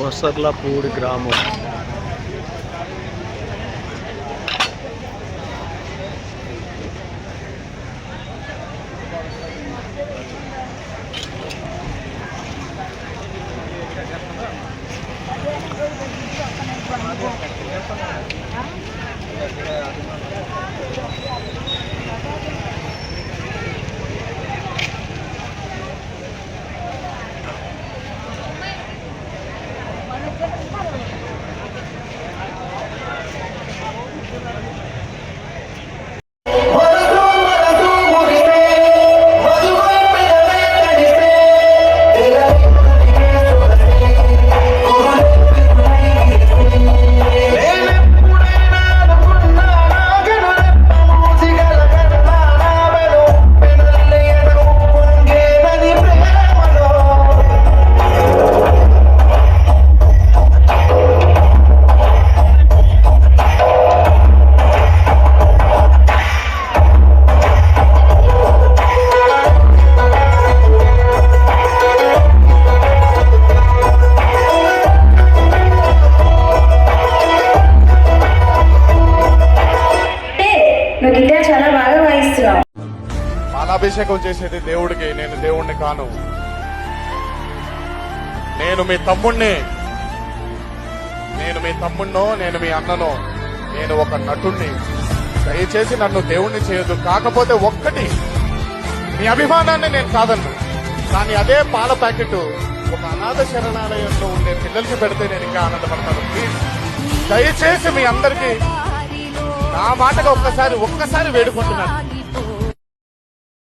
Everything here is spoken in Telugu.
కొసర్లపూడి గ్రామం. పాలాభిషేకం చేసేది దేవుడికి, నేను దేవుణ్ణి కాను. నేను మీ తమ్ముణ్ణి, నేను మీ తమ్ముణ్ణో, నేను మీ అన్ననో, నేను ఒక నటుణ్ణి. దయచేసి నన్ను దేవుణ్ణి చేయొద్దు. కాకపోతే ఒక్కటి, మీ అభిమానాన్ని నేను కాదన్ను, కానీ అదే పాల ప్యాకెట్ ఒక అనాథ శరణాలయంలో ఉండే పిల్లలకి పెడితే నేను ఇంకా ఆనందపడతాను. ప్లీజ్ దయచేసి మీ అందరికీ నా మాటగా ఒక్కసారి వేడుకుంటున్నాను.